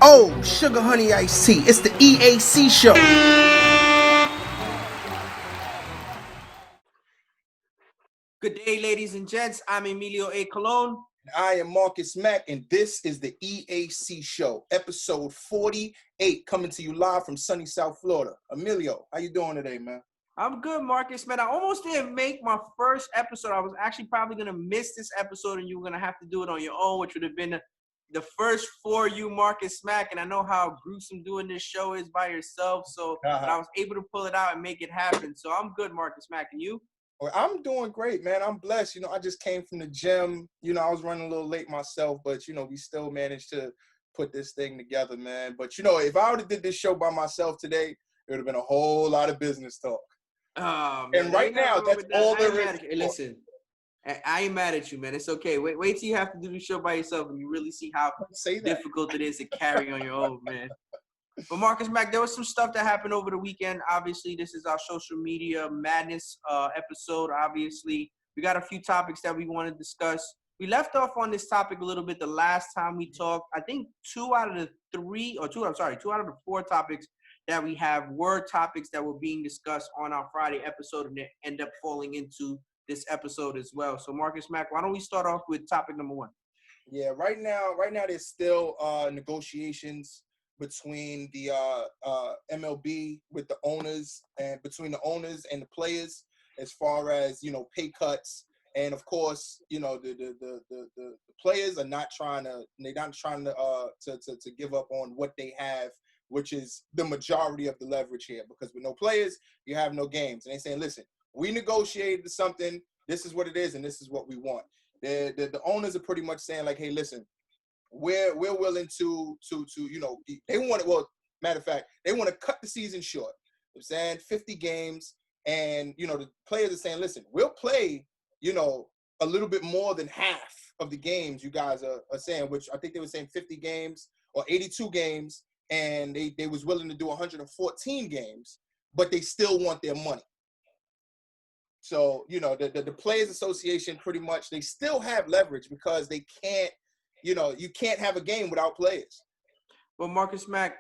Oh, sugar honey iced tea. It's the EAC Show. Good day, ladies and gents. I'm Emilio A. Colon. I am Marcus Mack, and this is the EAC Show, episode 48, coming to you live from sunny South Florida. Emilio, how you doing today, man? I'm good, Marcus, man. I almost didn't make my first episode. I was actually probably going to miss this episode, and you were going to have to do it on your own, which would have been the first for you, Marcus Mack. And I know how gruesome doing this show is by yourself, so but I was able to pull it out and make it happen. So I'm good, Marcus Mack. And you? Well, I'm doing great, man. I'm blessed. I just came from the gym. I was running a little late myself, but, we still managed to put this thing together, man. But, if I would have did this show by myself today, it would have been a whole lot of business talk. Man, and right now, that's all there is. Hey, listen, I ain't mad at you, man. It's okay. Wait till you have to do the show by yourself and you really see how difficult it is to carry on your own, man. But Marcus Mack, there was some stuff that happened over the weekend. Obviously, this is our social media madness episode. Obviously, we got a few topics that we want to discuss. We left off on this topic a little bit the last time we talked. I think two out of the four topics that we have were topics that were being discussed on our Friday episode, and they end up falling into this episode as well. So Marcus Mack, why don't we start off with topic number one? Yeah, right now there's still negotiations between the MLB with the owners and between the owners and the players as far as, pay cuts. And of course, the players are not trying to give up on what they have, which is the majority of the leverage here, because with no players, you have no games. And they're saying, listen, we negotiated something, this is what it is, and this is what we want. The owners are pretty much saying, like, hey, listen, we're willing to they want it. Well, matter of fact, they want to cut the season short. I'm saying 50 games, and the players are saying, listen, we'll play, a little bit more than half of the games you guys are saying, which I think they were saying 50 games or 82 games, and they was willing to do 114 games, but they still want their money. So, the Players Association pretty much, they still have leverage because they can't, you can't have a game without players. Well, Marcus Mack,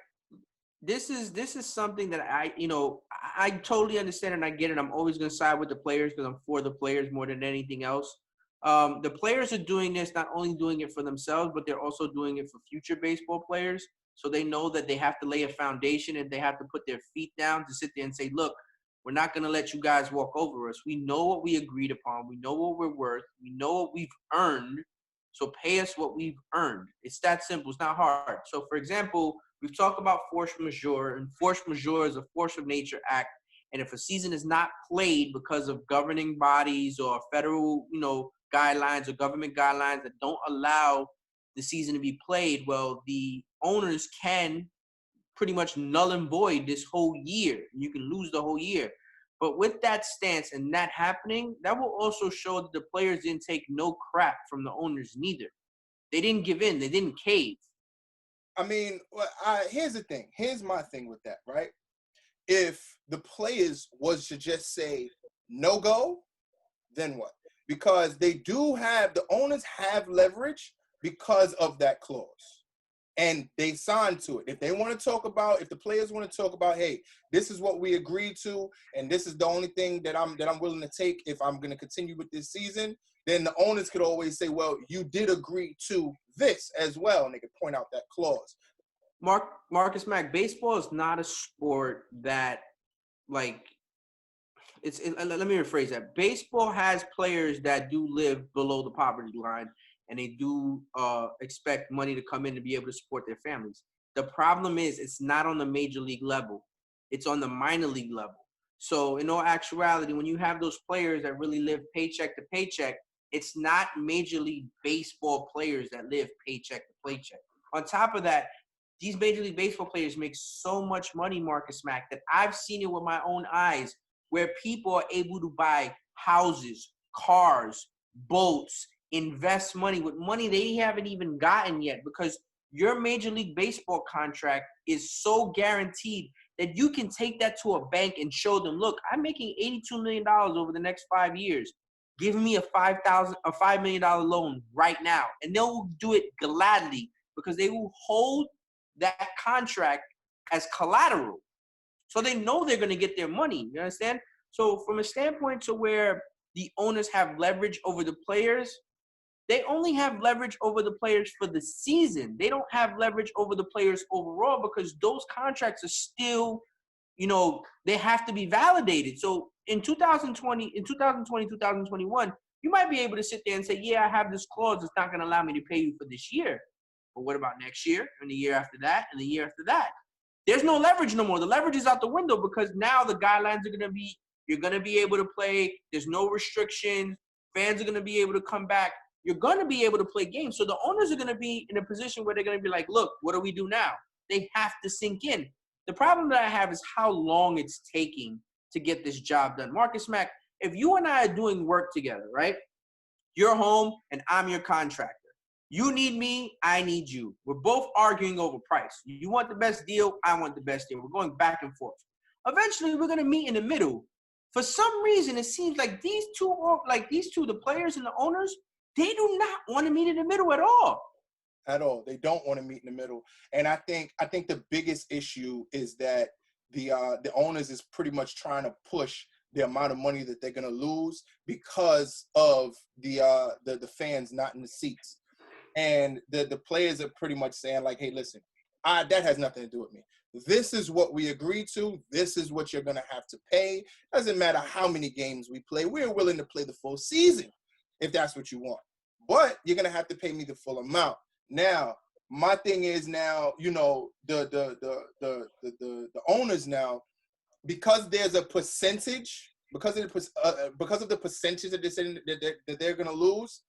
this is something that I totally understand and I get it. I'm always going to side with the players because I'm for the players more than anything else. The players are doing this, not only doing it for themselves, but they're also doing it for future baseball players. So they know that they have to lay a foundation and they have to put their feet down to sit there and say, look, we're not going to let you guys walk over us. We know what we agreed upon. We know what we're worth. We know what we've earned. So pay us what we've earned. It's that simple. It's not hard. So, for example, we've talked about force majeure, and force majeure is a force of nature act. And if a season is not played because of governing bodies or federal, guidelines or government guidelines that don't allow the season to be played, well, the owners can pretty much null and void this whole year. You can lose the whole year. But with that stance and that happening, that will also show that the players didn't take no crap from the owners neither. They didn't give in. They didn't cave. I mean, here's the thing. Here's my thing with that, right? If the players was to just say no go, then what? Because the owners have leverage because of that clause. And they signed to it. If the players want to talk about, hey, this is what we agreed to, and this is the only thing that I'm willing to take if I'm going to continue with this season, then the owners could always say, well, you did agree to this as well, and they could point out that clause. Marcus Mack, baseball is not a sport that, let me rephrase that. Baseball has players that do live below the poverty line, and they do expect money to come in to be able to support their families. The problem is it's not on the major league level. It's on the minor league level. So in all actuality, when you have those players that really live paycheck to paycheck, it's not Major League Baseball players that live paycheck to paycheck. On top of that, these Major League Baseball players make so much money, Marcus Mack, that I've seen it with my own eyes, where people are able to buy houses, cars, boats, invest money with money they haven't even gotten yet, because your Major League Baseball contract is so guaranteed that you can take that to a bank and show them, look, I'm making $82 million over the next 5 years. Give me a $5 million loan right now. And they'll do it gladly because they will hold that contract as collateral. So they know they're going to get their money. You understand? So from a standpoint to where the owners have leverage over the players, they only have leverage over the players for the season. They don't have leverage over the players overall because those contracts are still, they have to be validated. So in 2020, 2021, you might be able to sit there and say, yeah, I have this clause that's not going to allow me to pay you for this year. But what about next year and the year after that and the year after that? There's no leverage no more. The leverage is out the window because now the guidelines are going to be, you're going to be able to play. There's no restrictions. Fans are going to be able to come back. You're going to be able to play games. So the owners are going to be in a position where they're going to be like, look, what do we do now? They have to sink in. The problem that I have is how long it's taking to get this job done. Marcus Mack, if you and I are doing work together, right? You're home and I'm your contractor. You need me, I need you. We're both arguing over price. You want the best deal, I want the best deal. We're going back and forth. Eventually, we're going to meet in the middle. For some reason, it seems like these two, the players and the owners, they do not want to meet in the middle at all. At all. They don't want to meet in the middle. And I think the biggest issue is that the owners is pretty much trying to push the amount of money that they're going to lose because of the fans not in the seats. And the players are pretty much saying like, hey, listen, that has nothing to do with me. This is what we agreed to. This is what you're going to have to pay. Doesn't matter how many games we play. We're willing to play the full season if that's what you want. But you're going to have to pay me the full amount. Now, my thing is now, the owners now, because there's a percentage, because of the percentage that they're saying that they're going to lose,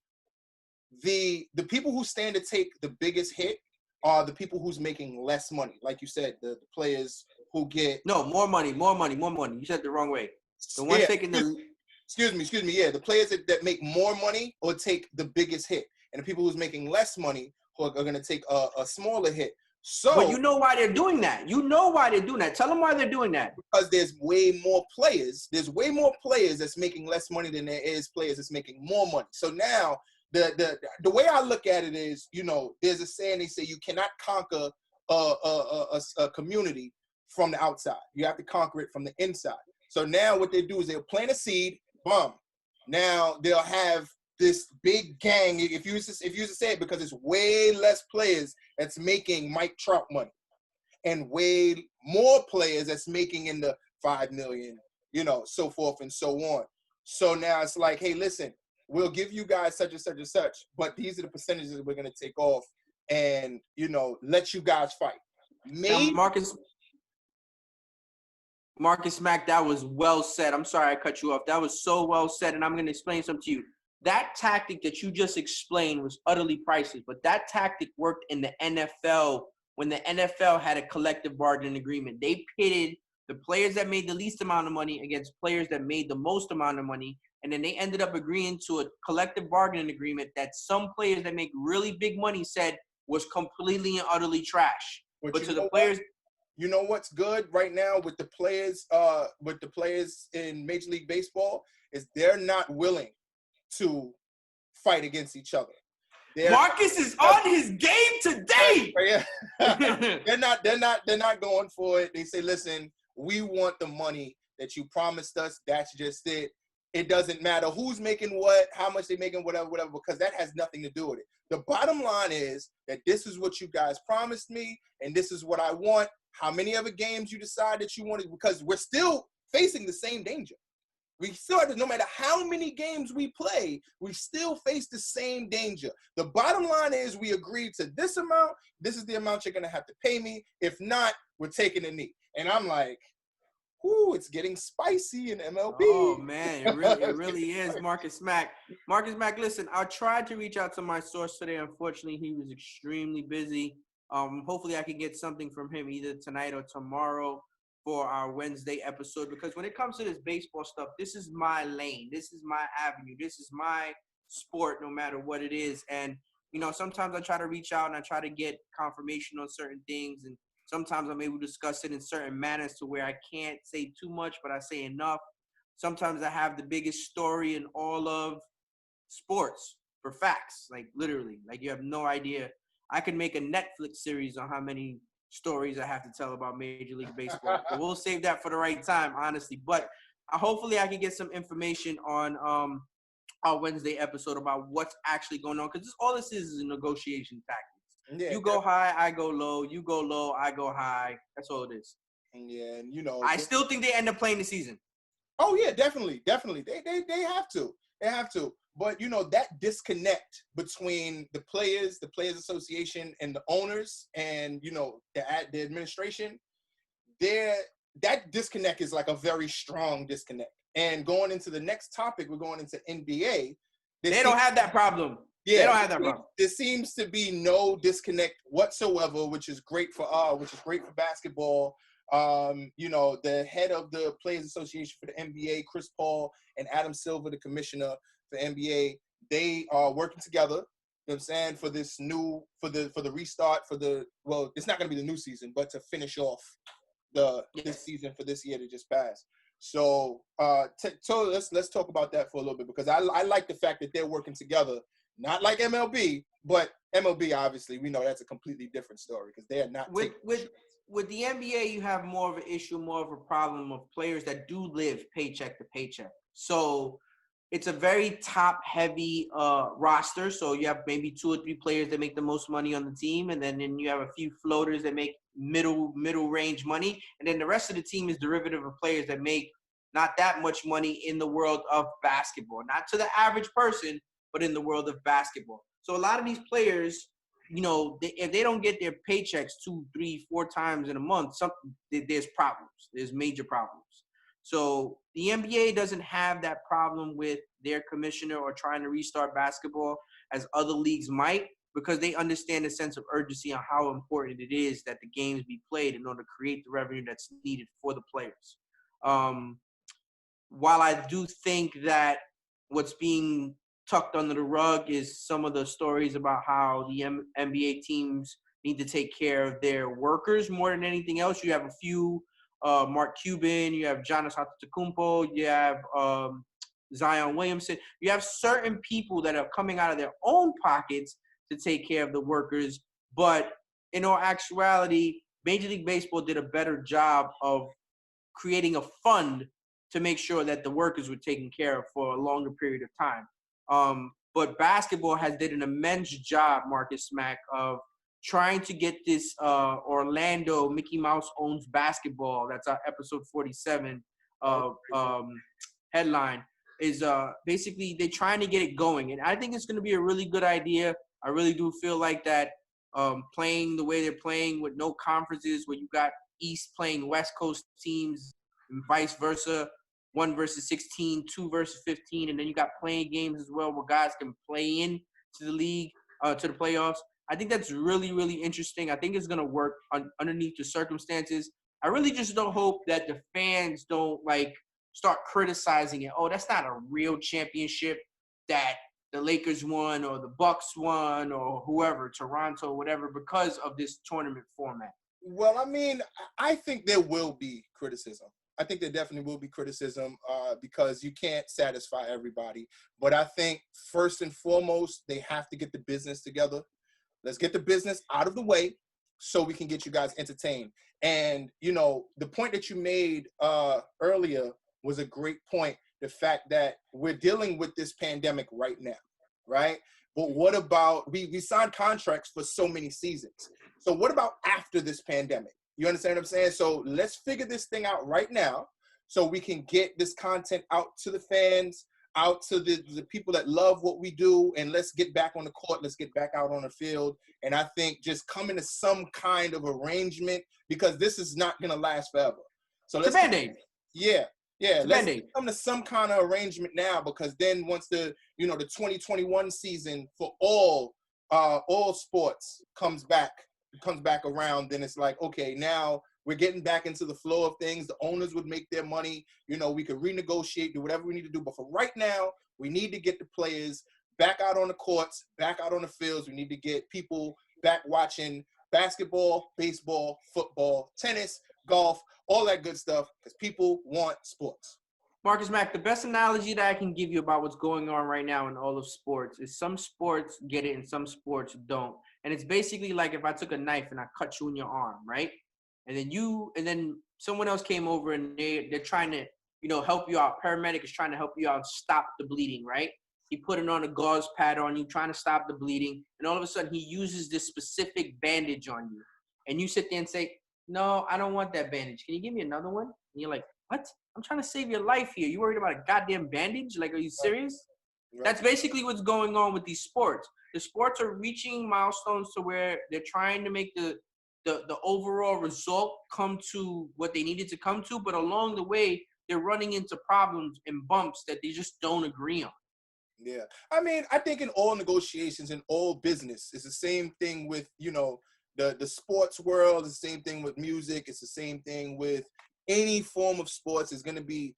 the people who stand to take the biggest hit are the people who's making less money. Like you said, the players who get more money. You said it the wrong way. The ones taking the excuse me. Yeah, the players that make more money or take the biggest hit, and the people who's making less money who are going to take a smaller hit. So, but you know why they're doing that. Tell them why they're doing that. Because there's way more players. There's way more players that's making less money than there is players that's making more money. So now the way I look at it is, there's a saying, they say you cannot conquer a community from the outside. You have to conquer it from the inside. So now what they do is they'll plant a seed, boom. Now they'll have this big gang, if you used to say it, because it's way less players that's making Mike Trout money and way more players that's making in the 5 million, so forth and so on. So now it's like, hey, listen, we'll give you guys such and such and such, but these are the percentages that we're going to take off and, let you guys fight. Marcus Mack, that was well said. I'm sorry I cut you off. That was so well said, and I'm going to explain something to you. That tactic that you just explained was utterly priceless, but that tactic worked in the NFL when the NFL had a collective bargaining agreement. They pitted the players that made the least amount of money against players that made the most amount of money, and then they ended up agreeing to a collective bargaining agreement that some players that make really big money said was completely and utterly trash. But to the players... You know what's good right now with the players in Major League Baseball is they're not willing to fight against each other. Marcus is on his game today. They're not going for it. They say, listen, we want the money that you promised us. That's just it. It doesn't matter who's making what, how much they're making, whatever, because that has nothing to do with it. The bottom line is that this is what you guys promised me, and this is what I want. How many other games you decide that you wanted, because we're still facing the same danger. We still have to, no matter how many games we play, we still face the same danger. The bottom line is we agreed to this amount. This is the amount you're going to have to pay me. If not, we're taking a knee. And I'm like, ooh, it's getting spicy in MLB. Oh, man, it really is, Marcus Mack. Marcus Mack, listen, I tried to reach out to my source today. Unfortunately, he was extremely busy. Hopefully I can get something from him either tonight or tomorrow for our Wednesday episode, because when it comes to this baseball stuff, this is my lane. This is my avenue. This is my sport, no matter what it is. And, sometimes I try to reach out and I try to get confirmation on certain things. And sometimes I'm able to discuss it in certain manners to where I can't say too much, but I say enough. Sometimes I have the biggest story in all of sports for facts, like literally, like you have no idea. I could make a Netflix series on how many stories I have to tell about Major League Baseball. But we'll save that for the right time, honestly. But hopefully I can get some information on our Wednesday episode about what's actually going on, because all this is a negotiation tactics. Yeah, you go high, I go low. You go low, I go high. That's all it is. Yeah, and I still think they end up playing the season. Oh yeah, definitely. They have to. They have to. But that disconnect between the Players Association, and the owners, and the administration, that disconnect is like a very strong disconnect. And going into the next topic, we're going into NBA. They don't have that problem. Yeah, they don't have that problem. There seems to be no disconnect whatsoever, which is great for basketball. The head of the Players Association for the NBA, Chris Paul, and Adam Silver, the commissioner for NBA, they are working together. You know what I'm saying, for this for the restart, it's not going to be the new season, but to finish off this season for this year that just passed. So let's talk about that for a little bit, because I like the fact that they're working together, not like MLB, but MLB, obviously, we know that's a completely different story, because they are not with the NBA, you have more of an issue, more of a problem of players that do live paycheck to paycheck. So it's a very top-heavy roster. So you have maybe 2 or 3 players that make the most money on the team, and then you have a few floaters that make middle range money, and then the rest of the team is derivative of players that make not that much money in the world of basketball, not to the average person, but in the world of basketball. So a lot of these players, if they don't get their paychecks 2, 3, 4 times in a month, there's problems. There's major problems. So the NBA doesn't have that problem with their commissioner or trying to restart basketball as other leagues might, because they understand the sense of urgency on how important it is that the games be played in order to create the revenue that's needed for the players. While I do think that what's being tucked under the rug is some of the stories about how the NBA teams need to take care of their workers more than anything else. You have a few, Mark Cuban, you have Giannis Antetokounmpo, you have Zion Williamson. You have certain people that are coming out of their own pockets to take care of the workers. But in all actuality, Major League Baseball did a better job of creating a fund to make sure that the workers were taken care of for a longer period of time. But basketball has did an immense job, Marcus Mack, of trying to get this Orlando Mickey Mouse owns basketball. That's our episode 47 headline. Is basically they're trying to get it going. And I think it's going to be a really good idea. I really do feel like that playing the way they're playing with no conferences, where you got East playing West Coast teams and vice versa, 1 versus 16, 2 versus 15, and then you got playing games as well where guys can play in to the league, to the playoffs. I think that's really, really interesting. I think it's going to work underneath the circumstances. I really just don't hope that the fans don't start criticizing it. Oh, that's not a real championship that the Lakers won or the Bucks won or whoever, Toronto, whatever, because of this tournament format. Well, I mean, I think there will be criticism. I think there definitely will be criticism because you can't satisfy everybody. But I think first and foremost, they have to get the business together. Let's get the business out of the way so we can get you guys entertained. And, the point that you made earlier was a great point. The fact that we're dealing with this pandemic right now, right? But what about, we signed contracts for so many seasons. So what about after this pandemic? You understand what I'm saying? So let's figure this thing out right now so we can get this content out to the fans, out to the people that love what we do, and let's get back on the court. Let's get back out on the field. And I think just coming to some kind of arrangement, because this is not going to last forever. So let's let's come to some kind of arrangement now, because then once the 2021 season for all sports comes back around, then it's like, okay, now we're getting back into the flow of things. The owners would make their money. We could renegotiate, do whatever we need to do. But for right now, we need to get the players back out on the courts, back out on the fields. We need to get people back watching basketball, baseball, football, tennis, golf, all that good stuff, because people want sports. Marcus Mack, the best analogy that I can give you about what's going on right now in all of sports is some sports get it and some sports don't. And it's basically like if I took a knife and I cut you in your arm, right? And then someone else came over and they're trying to, help you out. Paramedic is trying to help you out, stop the bleeding, right? He put it on a gauze pad on you, trying to stop the bleeding. And all of a sudden he uses this specific bandage on you. And you sit there and say, no, I don't want that bandage. Can you give me another one? And you're like, what? I'm trying to save your life here. You worried about a goddamn bandage? Like, are you serious? Right. That's basically what's going on with these sports. The sports are reaching milestones to where they're trying to make the overall result come to what they needed to come to, but along the way, they're running into problems and bumps that they just don't agree on. Yeah. I mean, I think in all negotiations, in all business, it's the same thing with, the sports world, it's the same thing with music, it's the same thing with any form of sports. Is going to be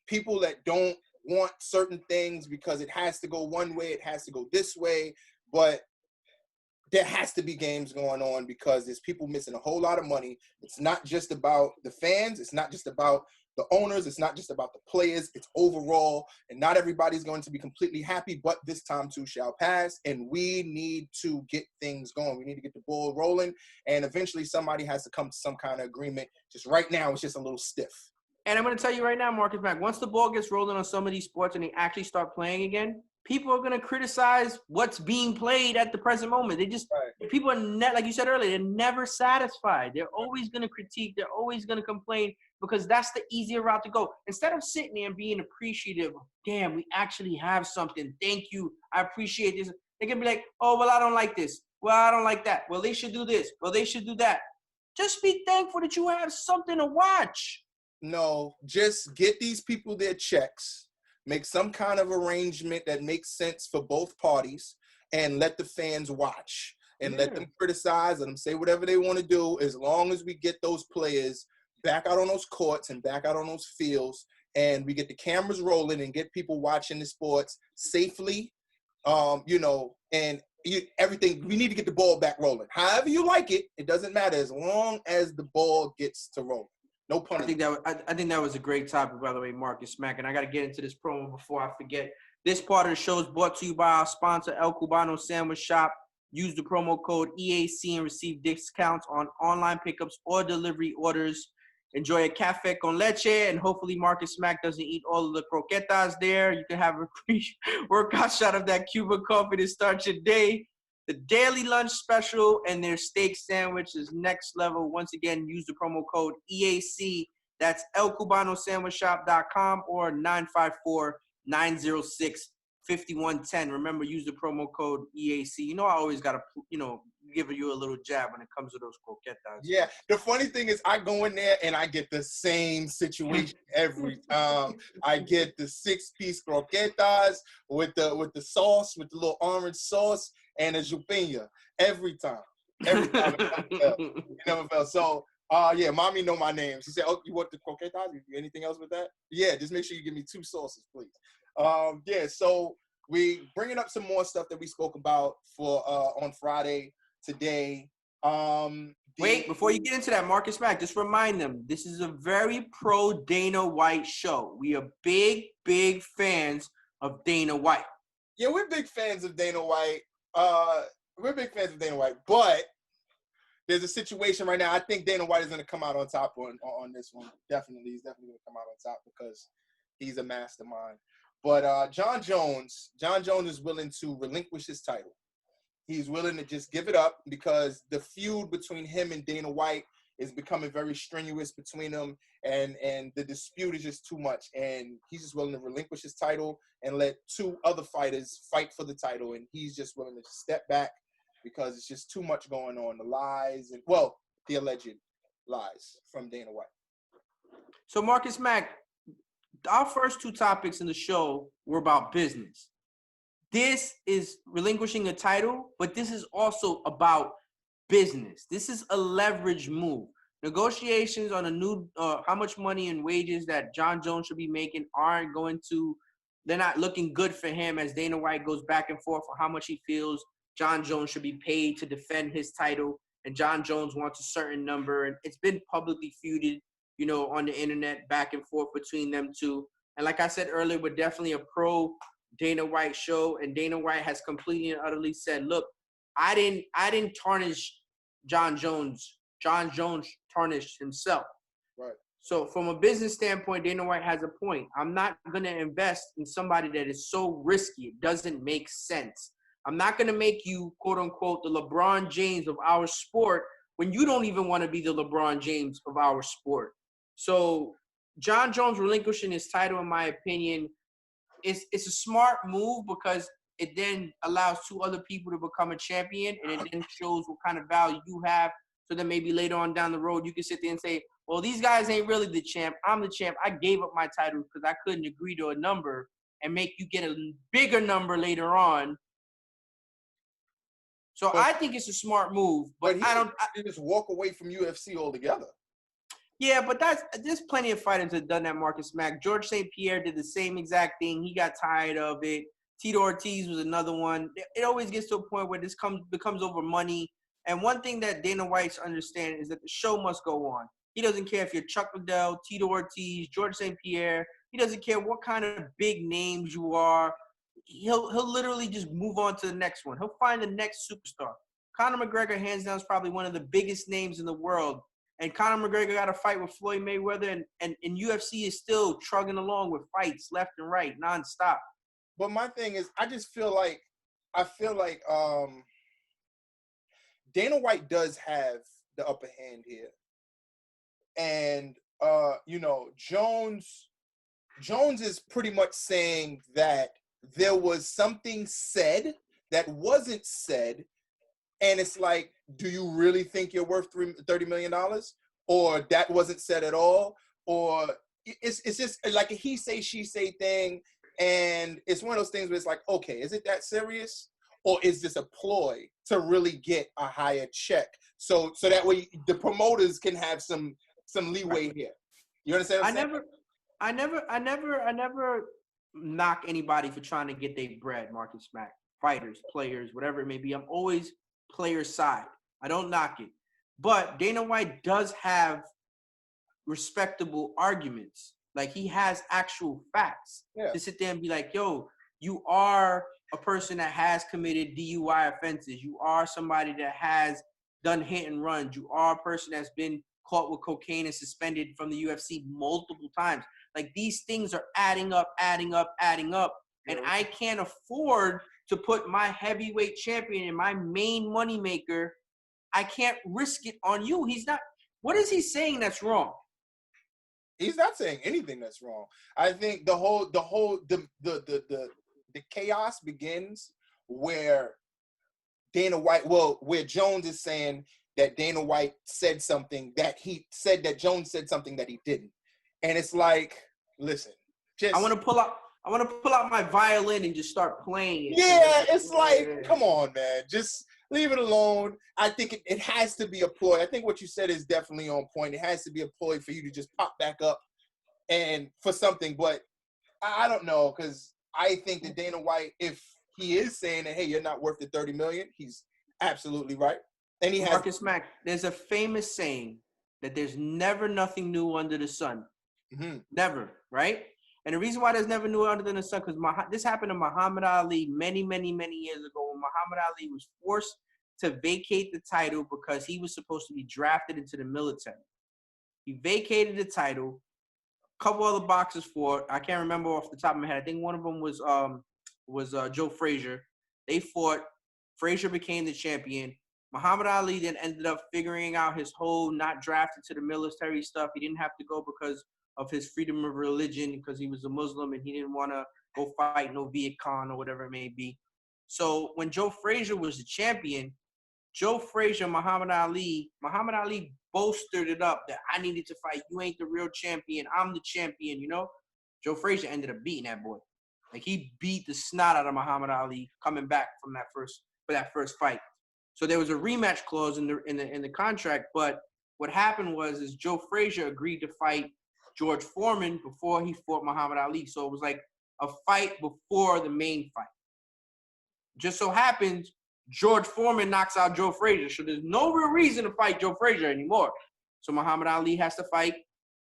people that don't want certain things because it has to go one way, it has to go this way, but there has to be games going on because there's people missing a whole lot of money. It's not just about the fans, it's not just about the owners, it's not just about the players, it's overall, and not everybody's going to be completely happy, but this time too shall pass, and we need to get things going. We need to get the ball rolling, and eventually somebody has to come to some kind of agreement. Just right now, it's just a little stiff. And I'm going to tell you right now, Marcus Mack, once the ball gets rolling on some of these sports and they actually start playing again, people are going to criticize what's being played at the present moment. They just, right. People are, like you said earlier, they're never satisfied. They're always going to critique. They're always going to complain because that's the easier route to go. Instead of sitting there and being appreciative, damn, we actually have something. Thank you. I appreciate this. They can be like, oh, well, I don't like this. Well, I don't like that. Well, they should do this. Well, they should do that. Just be thankful that you have something to watch. No, just get these people their checks, make some kind of arrangement that makes sense for both parties, and let the fans watch and let them criticize, let them say whatever they want to do, as long as we get those players back out on those courts and back out on those fields, and we get the cameras rolling and get people watching the sports safely, and everything. We need to get the ball back rolling. However you like it, it doesn't matter as long as the ball gets to roll. No pun. I think that was a great topic, by the way, Marcus Mack. And I got to get into this promo before I forget. This part of the show is brought to you by our sponsor, El Cubano Sandwich Shop. Use the promo code EAC and receive discounts on online pickups or delivery orders. Enjoy a cafe con leche, and hopefully Marcus Mack doesn't eat all of the croquetas there. You can have a pre-workout shot of that Cuban coffee to start your day. The daily lunch special and their steak sandwich is next level. Once again, use the promo code EAC. That's elcubanosandwichshop.com or 954-906-5110. Remember, use the promo code EAC. I always got to, give you a little jab when it comes to those croquetas. Yeah. The funny thing is I go in there and I get the same situation every time. I get the 6-piece croquetas with the sauce, with the little orange sauce, and a jupina every time. Every time. It never fails. So, mommy know my name. She said, oh, you want the croquetas? Anything else with that? Yeah, just make sure you give me 2 sauces, please. So we bringing up some more stuff that we spoke about for on Friday today. Wait, before you get into that, Marcus Mack, just remind them, this is a very pro Dana White show. We are big, big fans of Dana White. Yeah, we're big fans of Dana White. But there's a situation right now. I think Dana White is going to come out on top on this one. Definitely. He's definitely going to come out on top because he's a mastermind. But Jon Jones is willing to relinquish his title. He's willing to just give it up because the feud between him and Dana White is becoming very strenuous between them, and the dispute is just too much. And he's just willing to relinquish his title and let 2 other fighters fight for the title. And he's just willing to step back because it's just too much going on. The lies and, the alleged lies from Dana White. So, Marcus Mack, our first 2 topics in the show were about business. This is relinquishing a title, but this is also about business. This is a leverage move. Negotiations on a new, how much money and wages that Jon Jones should be making they're not looking good for him as Dana White goes back and forth for how much he feels Jon Jones should be paid to defend his title. And Jon Jones wants a certain number. And it's been publicly feuded, on the internet back and forth between them 2. And like I said earlier, we're definitely a pro Dana White show. And Dana White has completely and utterly said, look, I didn't tarnish Jon Jones. Jon Jones tarnished himself. Right. So from a business standpoint, Dana White has a point. I'm not going to invest in somebody that is so risky. It doesn't make sense. I'm not going to make you, quote unquote, the LeBron James of our sport when you don't even want to be the LeBron James of our sport. So Jon Jones relinquishing his title, in my opinion, it's a smart move because it then allows two other people to become a champion, and it then shows what kind of value you have. So then maybe later on down the road, you can sit there and say, well, these guys ain't really the champ. I'm the champ. I gave up my title because I couldn't agree to a number and make you get a bigger number later on. So I think it's a smart move, but I don't. Just walk away from UFC altogether. Yeah, but there's plenty of fighters that have done that, Marcus Mack. George St. Pierre did the same exact thing. He got tired of it. Tito Ortiz was another one. It always gets to a point where this becomes over money. And one thing that Dana White's understand is that the show must go on. He doesn't care if you're Chuck Liddell, Tito Ortiz, George St. Pierre. He doesn't care what kind of big names you are. He'll literally just move on to the next one. He'll find the next superstar. Conor McGregor, hands down, is probably one of the biggest names in the world. And Conor McGregor got a fight with Floyd Mayweather, and UFC is still trugging along with fights left and right, nonstop. But my thing is, I feel like Dana White does have the upper hand here. And Jones is pretty much saying that there was something said that wasn't said, and it's like, do you really think you're worth $30 million? Or that wasn't said at all? Or it's just like a he say, she say thing, and it's one of those things where it's like, okay, is it that serious? Or is this a ploy to really get a higher check? So that way the promoters can have some leeway here. You understand what I'm saying? I never knock anybody for trying to get their bread, Marcus Mack. Fighters, players, whatever it may be. I'm always player side. I don't knock it. But Dana White does have respectable arguments. Like, he has actual facts to sit there and be like, yo, you are a person that has committed DUI offenses. You are somebody that has done hit and runs. You are a person that's been caught with cocaine and suspended from the UFC multiple times. Like, these things are adding up. And I can't afford to put my heavyweight champion and my main moneymaker. I can't risk it on you. He's not. What is he saying that's wrong? He's not saying anything that's wrong. I think the chaos begins where where Jones is saying that Dana White said something that Jones said something that he didn't. And it's like, listen, I want to pull out my violin and just start playing it. Yeah, it's like, come on, man. Just leave it alone. I think it has to be a ploy. I think what you said is definitely on point. It has to be a ploy for you to just pop back up and for something. But I don't know, because I think that Dana White, if he is saying that, hey, you're not worth the $30 million, he's absolutely right. And he has Marcus Mack, there's a famous saying that there's never nothing new under the sun. Mm-hmm. Never, right? And the reason why there's never new under the sun, because this happened to Muhammad Ali many years ago, when Muhammad Ali was forced to vacate the title because he was supposed to be drafted into the military. He vacated the title. A couple other boxers for it. I can't remember off the top of my head. I think one of them was Joe Frazier. They fought. Frazier became the champion. Muhammad Ali then ended up figuring out his whole not drafted to the military stuff. He didn't have to go because of his freedom of religion, because he was a Muslim and he didn't want to go fight no Viet Cong or whatever it may be. So when Joe Frazier was the champion, Muhammad Ali bolstered it up that I needed to fight. You ain't the real champion. I'm the champion, you know? Joe Frazier ended up beating that boy. Like, he beat the snot out of Muhammad Ali coming back from that first fight. So there was a rematch clause in the contract, but what happened was Joe Frazier agreed to fight George Foreman before he fought Muhammad Ali. So it was like a fight before the main fight. Just so happens George Foreman knocks out Joe Frazier. So there's no real reason to fight Joe Frazier anymore. So Muhammad Ali has to fight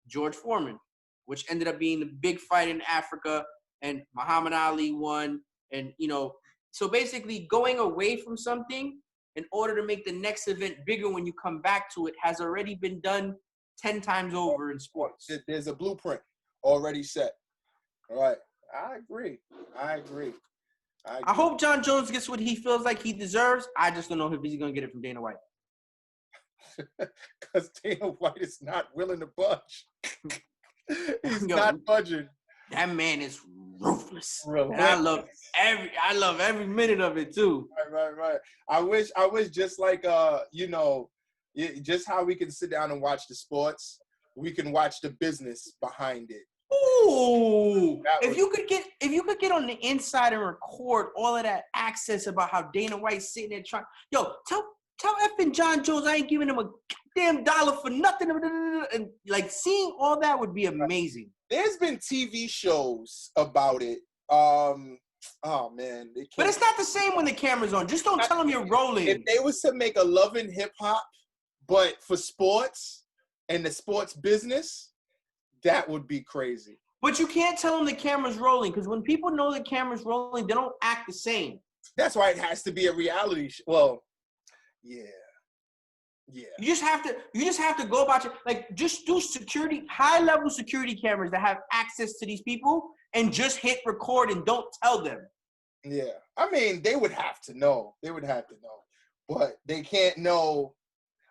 George Foreman, which ended up being the big fight in Africa, and Muhammad Ali won. And, so basically going away from something in order to make the next event bigger when you come back to it has already been done 10 times over in sports. There's a blueprint already set. All right. I agree. I hope Jon Jones gets what he feels like he deserves. I just don't know if he's going to get it from Dana White. Because Dana White is not willing to budge. He's not budging. That man is ruthless. And I love every minute of it too. Right. I wish just like just how we can sit down and watch the sports, we can watch the business behind it. Ooh! If you could get on the inside and record all of that access about how Dana White's sitting there trying, tell effing Jon Jones I ain't giving him a damn dollar for nothing, and like seeing all that would be amazing. There's been TV shows about it. Oh man, but it's not the same when the camera's on. Just don't tell them you're rolling. If they was to make a Love and Hip Hop, but for sports and the sports business, that would be crazy. But you can't tell them the camera's rolling, because when people know the camera's rolling, they don't act the same. That's why it has to be a reality show. Well, yeah. You just have to go about your, like, just do high-level security cameras that have access to these people and just hit record and don't tell them. Yeah. I mean, they would have to know. But they can't know.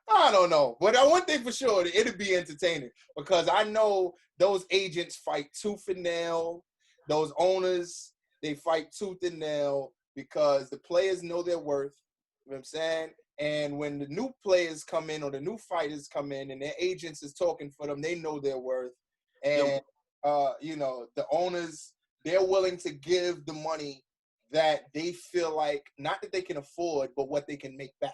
I don't know. But one thing for sure, it'll be entertaining, because I know those agents fight tooth and nail. Those owners, they fight tooth and nail because the players know their worth. You know what I'm saying? And when the new players come in or the new fighters come in and their agents is talking for them, they know their worth. And, the owners, they're willing to give the money that they feel like, not that they can afford, but what they can make back.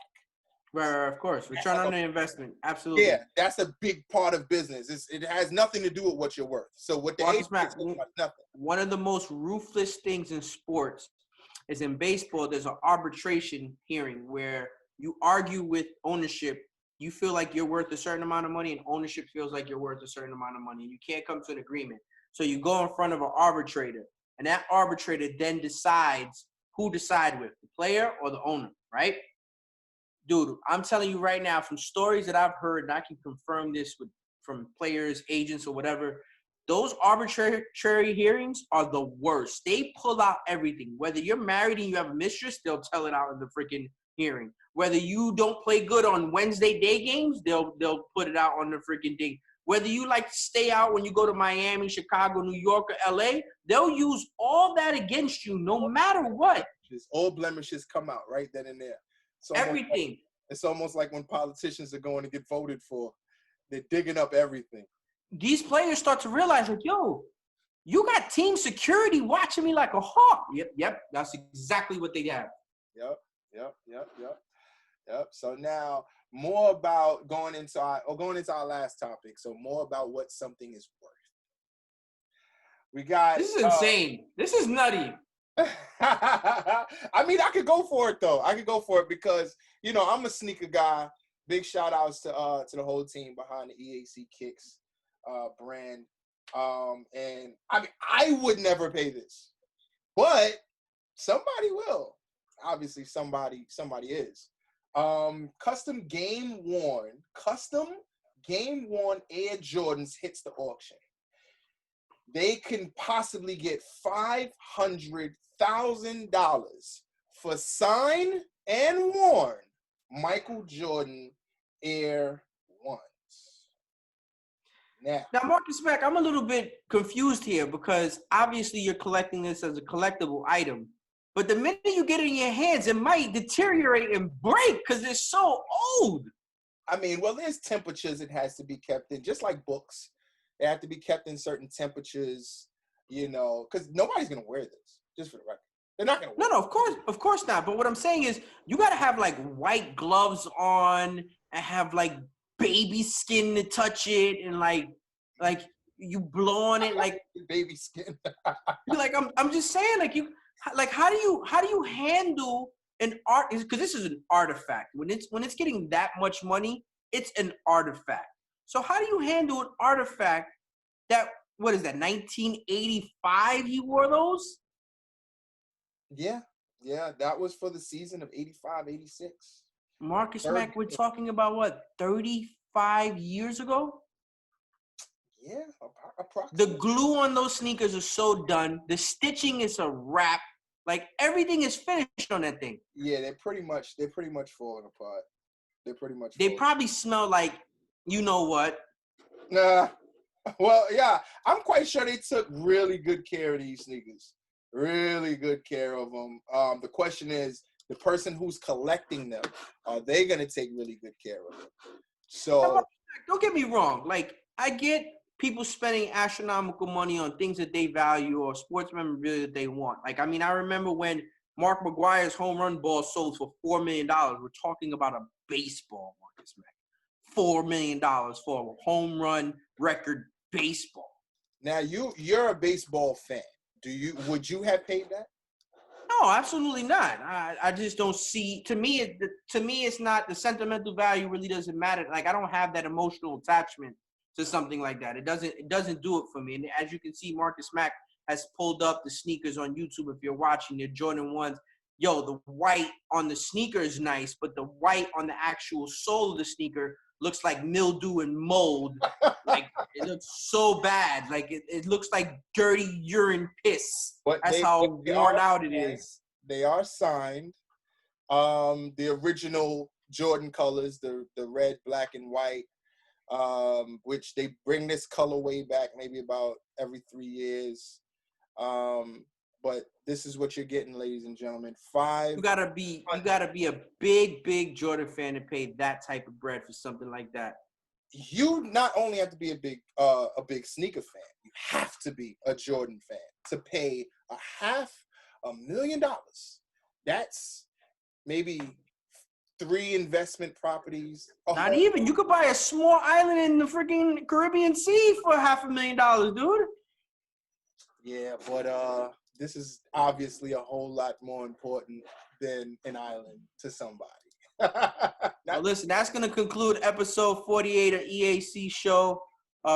Right, of course. Return on the investment. Absolutely. Yeah, that's a big part of business. It has nothing to do with what you're worth. So what the agents nothing. One of the most ruthless things in sports is in baseball, there's an arbitration hearing where you argue with ownership. You feel like you're worth a certain amount of money, and ownership feels like you're worth a certain amount of money. And you can't come to an agreement. So you go in front of an arbitrator, and that arbitrator then decides who to side with, the player or the owner, right? Dude, I'm telling you right now, from stories that I've heard, and I can confirm this from players, agents, or whatever, those arbitrary hearings are the worst. They pull out everything. Whether you're married and you have a mistress, they'll tell it out in the freaking hearing. Whether you don't play good on Wednesday day games, they'll put it out on the freaking thing. Whether you like to stay out when you go to Miami, Chicago, New York, or LA, they'll use all that against you no matter what. All blemishes come out right then and there. Everything. It's almost like when politicians are going to get voted for, they're digging up everything. These players start to realize, like, yo, you got team security watching me like a hawk. Yep. That's exactly what they have. Yep. So now more about going into our last topic. So more about what something is worth. We got. This is insane. This is nutty. I mean, I could go for it though. Because I'm a sneaker guy. Big shout outs to the whole team behind the EAC Kicks brand. And I mean, I would never pay this, but somebody will. Obviously, somebody is. Custom game worn Air Jordans hits the auction. They can possibly get $500,000 for signed and worn Michael Jordan Air Ones. Now, Marcus Mack, I'm a little bit confused here, because obviously you're collecting this as a collectible item. But the minute you get it in your hands, it might deteriorate and break because it's so old. I mean, well, there's temperatures it has to be kept in, just like books. They have to be kept in certain temperatures, because nobody's going to wear this, just for the record. They're not going to wear it. No, of course not. But what I'm saying is you got to have, like, white gloves on and have, like, baby skin to touch it, and, like you blow on it, like baby skin. Like, I'm just saying, like, you. Like, how do you handle an art? Because this is an artifact. When it's getting that much money, it's an artifact. So how do you handle an artifact that, what is that, 1985 he wore those? Yeah, that was for the season of 85, 86. Marcus Mack, we're talking about what, 35 years ago? Yeah, approximately. The glue on those sneakers are so done. The stitching is a wrap. Like everything is finished on that thing. Yeah, they're pretty much falling apart. They probably smell like, you know what? Nah. Well, yeah, I'm quite sure they took really good care of these sneakers. Really good care of them. The question is, the person who's collecting them, are they going to take really good care of them? So, don't get me wrong. Like, I get people spending astronomical money on things that they value or sports memorabilia that they want. Like, I mean, I remember when Mark McGwire's home run ball sold for $4 million. We're talking about a baseball, Marcus Mack. $4 million for a home run record baseball. Now you're a baseball fan. Would you have paid that? No, absolutely not. I just don't see. To me, it's not, the sentimental value really doesn't matter. Like, I don't have that emotional attachment to something like that. It doesn't do it for me. And as you can see, Marcus Mack has pulled up the sneakers on YouTube. If you're watching, they're Jordan 1s. Yo, the white on the sneaker is nice, but the white on the actual sole of the sneaker looks like mildew and mold. Like, it looks so bad. Like, it looks like dirty urine piss. But that's how worn out it is. They are signed. The original Jordan colors, the red, black, and white, which they bring this colorway back maybe about every 3 years. But this is what you're getting, ladies and gentlemen. You gotta be a big Jordan fan to pay that type of bread for something like that. You not only have to be a big sneaker fan, you have to be a Jordan fan to pay $500,000. That's maybe 3 investment properties. Not even. You could buy a small island in the freaking Caribbean Sea for $500,000, dude. Yeah, but this is obviously a whole lot more important than an island to somebody. Well, listen, that's going to conclude episode 48 of EAC Show.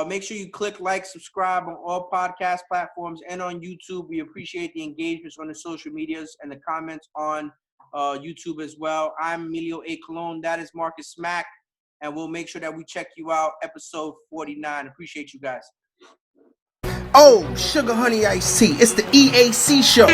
Make sure you click like, subscribe on all podcast platforms and on YouTube. We appreciate the engagements on the social medias and the comments on YouTube as well. I'm Emilio A. Colon. That is Marcus Mack. And we'll make sure that we check you out episode 49. Appreciate you guys. Oh, sugar honey iced tea. It's the EAC Show.